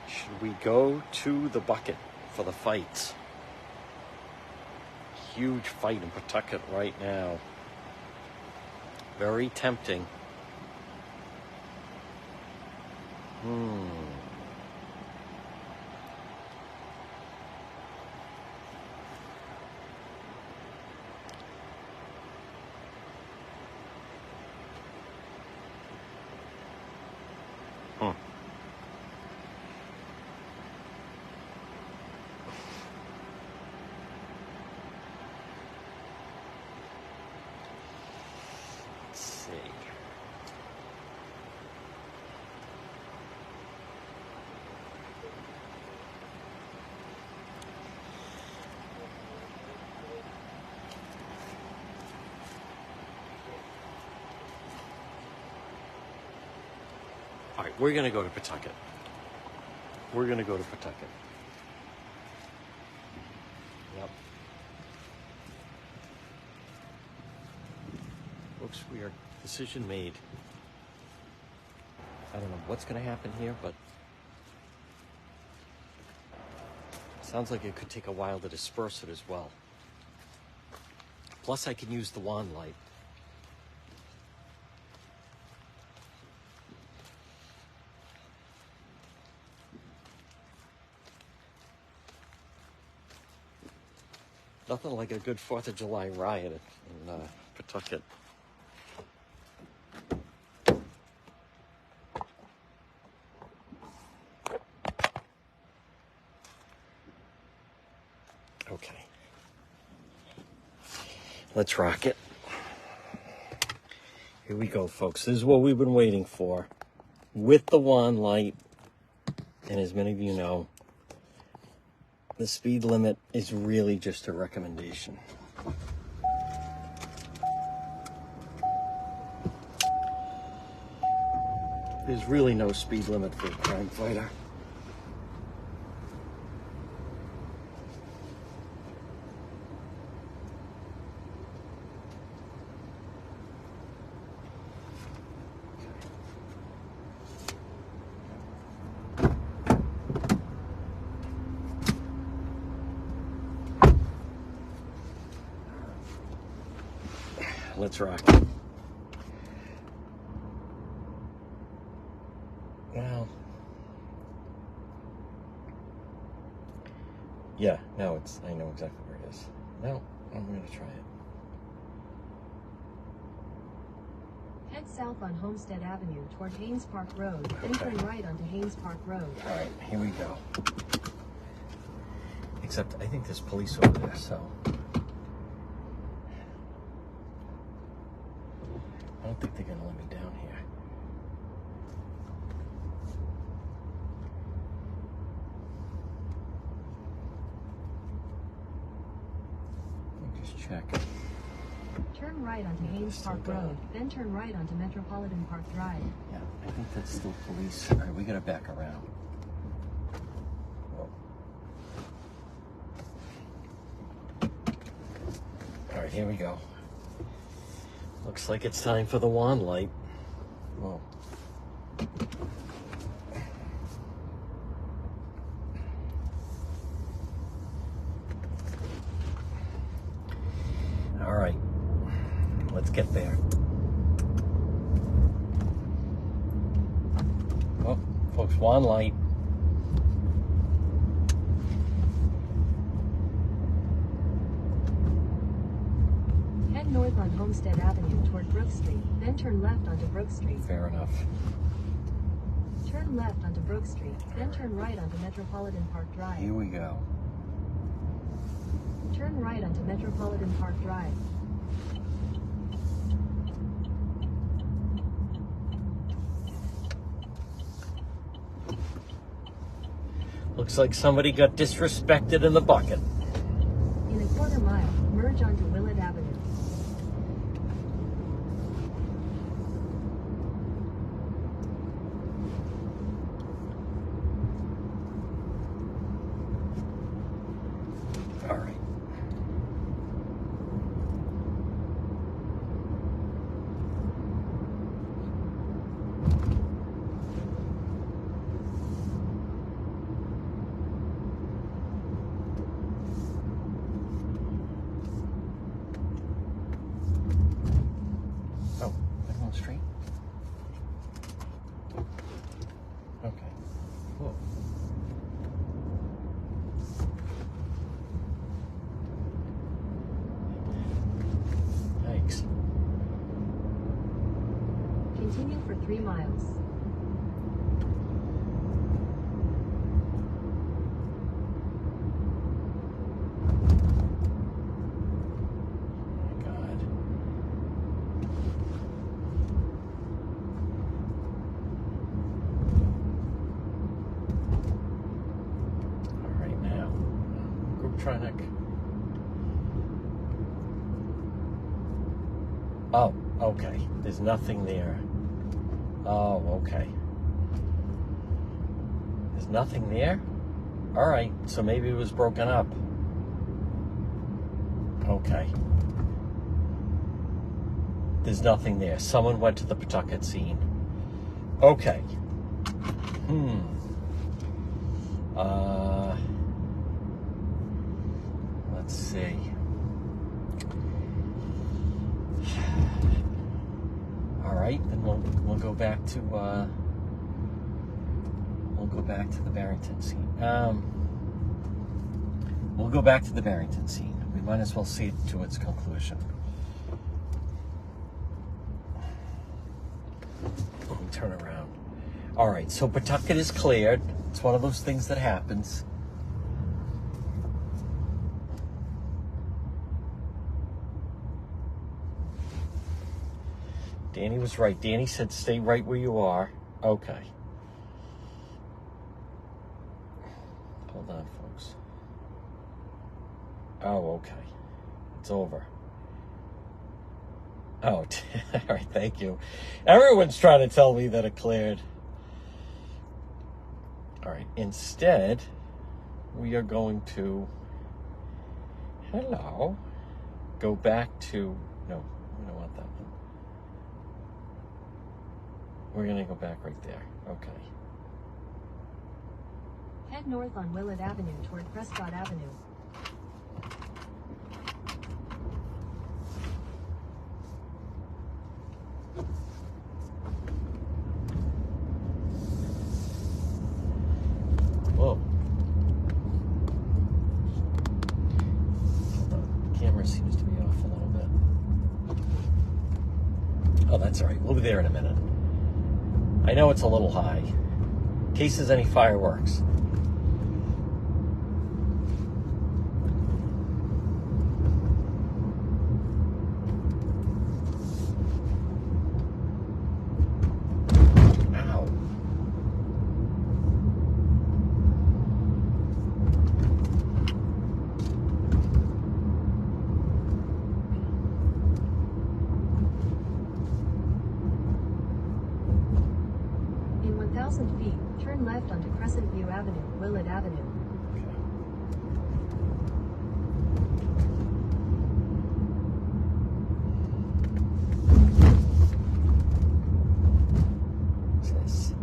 Should we go to the bucket for the fights? Huge fight in Pawtucket right now. Very tempting. We're going to go to Pawtucket. We're going to go to Pawtucket. Yep. Folks, we are decision made. I don't know what's going to happen here, but sounds like it could take a while to disperse it as well. Plus, I can use the wand light. Nothing like a good 4th of July riot in Pawtucket. Okay. Let's rock it. Here we go, folks. This is what we've been waiting for. With the wand light, and as many of you know, the speed limit is really just a recommendation. There's really no speed limit for a crime fighter. Let's rock it. Well, yeah, no, I know exactly where it is. No, I'm going to try it.
Head south on Homestead Avenue toward Haynes Park Road, then
Okay.
turn right onto Haynes Park Road.
All right, here we go. Except I think there's police over there, so I don't think they're going to let me down here. Let me just check.
Turn right onto Haynes
Still
Park
going.
Road, then turn right onto Metropolitan Park Drive.
Yeah, I think that's still police. All right, we got to back around. Whoa. All right, here we go. Looks like it's time for the wand light. Whoa. All right, let's get there. Oh, folks, wand light.
Head north on Homestead Avenue toward Brook Street, then turn left onto Brook Street.
Fair enough.
Turn left onto Brook Street, then turn right onto Metropolitan Park Drive.
Here we go.
Turn right onto Metropolitan Park Drive.
Looks like somebody got disrespected in the bucket.
In a quarter mile, merge onto Willett Avenue.
All right. Oh, I'm on straight? Okay. Whoa. Thanks.
Continue for 3 miles.
My God. All right, now. Group Tronic. Oh, okay. There's nothing there. Oh, okay. There's nothing there? All right, so maybe it was broken up. Okay. There's nothing there. Someone went to the Pawtucket scene. Okay. Let's see. All right, then we'll go back to the Barrington scene. We'll go back to the Barrington scene. We might as well see it to its conclusion. Let me turn around. All right, so Pawtucket is cleared. It's one of those things that happens. Danny was right. Danny said stay right where you are. Okay. Hold on, folks. Oh, okay. It's over. Oh, all right, thank you. Everyone's trying to tell me that it cleared. All right, instead, we are going to, go back to, no, we don't want that one. We're going to go back right there. Okay.
Head north on Willett Avenue toward Prescott Avenue.
Whoa. The camera seems to be off a little bit. Oh, that's all right. We'll be there in a minute. I know it's a little high. In case there's any fireworks.
In 1,000 feet, turn left onto Crescent View Avenue, Willett Avenue.
What's this?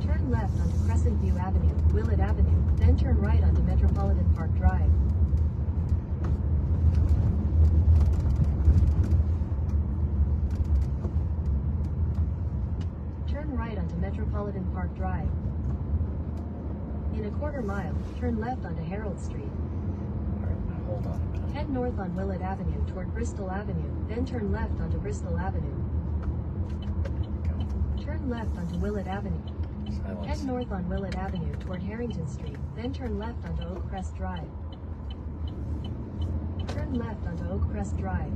Turn left onto Crescent View Avenue, Willett Avenue, then turn right onto Metropolitan Park Drive. Turn right onto Metropolitan Park Drive. In a quarter mile, turn left onto Harold Street.
All right, now hold on a minute.
Head north on Willett Avenue toward Bristol Avenue, then turn left onto Bristol Avenue. Turn left onto Willett Avenue.
Silence.
Head north on Willett Avenue toward Harrington Street, then turn left onto Oak Crest Drive. Turn left onto Oak Crest Drive.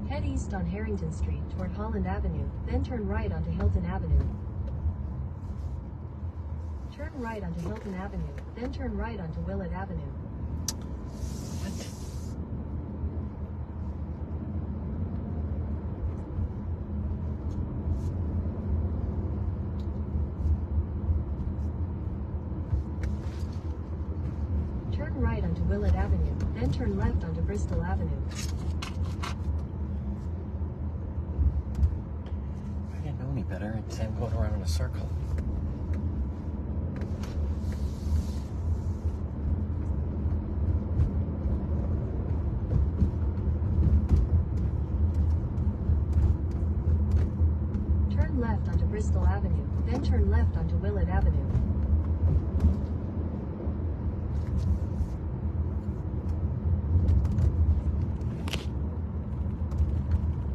Head east on Harrington Street toward Holland Avenue, then turn right onto Hilton Avenue. Turn right onto Hilton Avenue, then turn right onto Willett Avenue.
What?
Turn right onto Willett Avenue, then turn left onto Bristol Avenue.
I didn't know any better. I'd say I'm going around in a circle.
Turn left onto Bristol Avenue, then turn left onto Willett Avenue.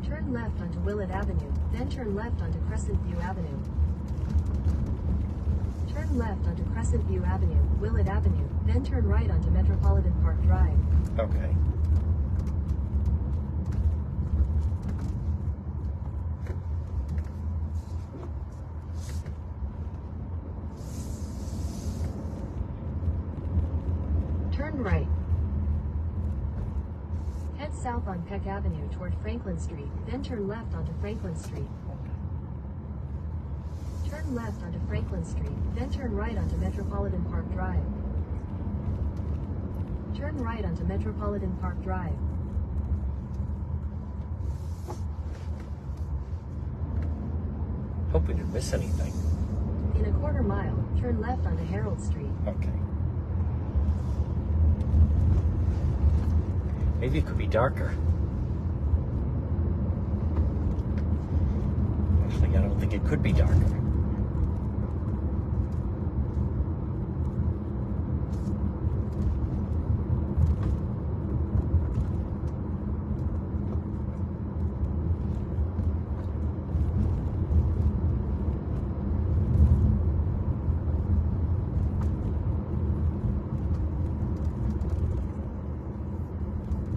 Turn left onto Willett Avenue, then turn left onto Crescent View Avenue. Turn left onto Crescent View Avenue, Willett Avenue, then turn right onto Metropolitan Park Drive.
Okay.
Turn right. Head south on Peck Avenue toward Franklin Street, then turn left onto Franklin Street. Turn left onto Franklin Street, then turn right onto Metropolitan Park Drive. Turn right onto Metropolitan Park Drive.
Hope we didn't miss anything.
In a quarter mile, turn left onto Harold Street.
Okay. Maybe it could be darker. Actually, I don't think it could be darker.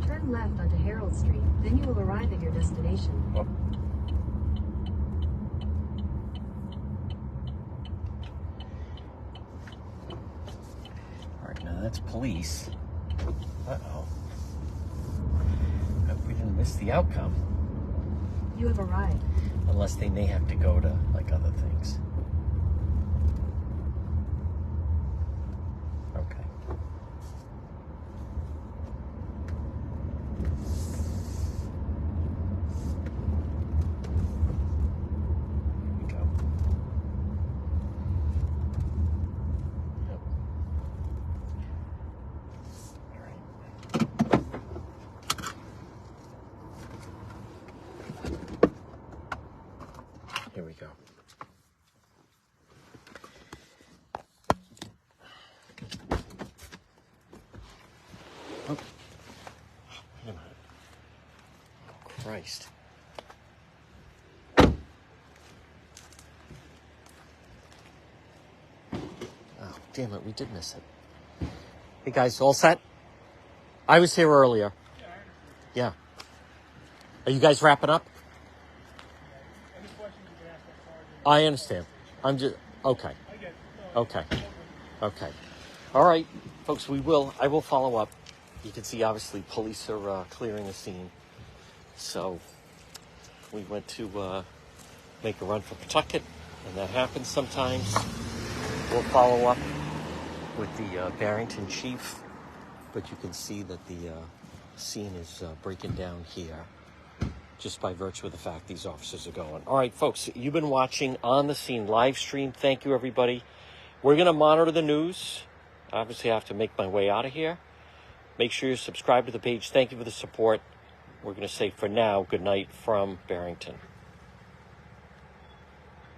Turn left onto Harold Street, then you will arrive at your destination.
Oh. All right, now that's police. Uh-oh. Hope we didn't miss the outcome.
You have arrived.
Unless they may have to go to, like, other things. Okay. Here we go. Yep. All right. Here we go. Oh. Wait a minute. Oh, Christ. Oh, damn it, we did miss it. Hey guys, all set? I was here earlier. Yeah. Are you guys wrapping up?
Any questions you can ask that sergeant.
I understand. I'm just, okay.
I get it.
Okay. Okay. All right, folks, I will follow up. You can see, obviously, police are clearing the scene. So we went to make a run for Pawtucket, and that happens sometimes. We'll follow up with the Barrington chief, but you can see that the scene is breaking down here just by virtue of the fact these officers are going. All right, folks, you've been watching On the Scene live stream. Thank you, everybody. We're going to monitor the news. Obviously, I have to make my way out of here. Make sure you subscribe to the page. Thank you for the support. We're going to say for now, good night from Barrington.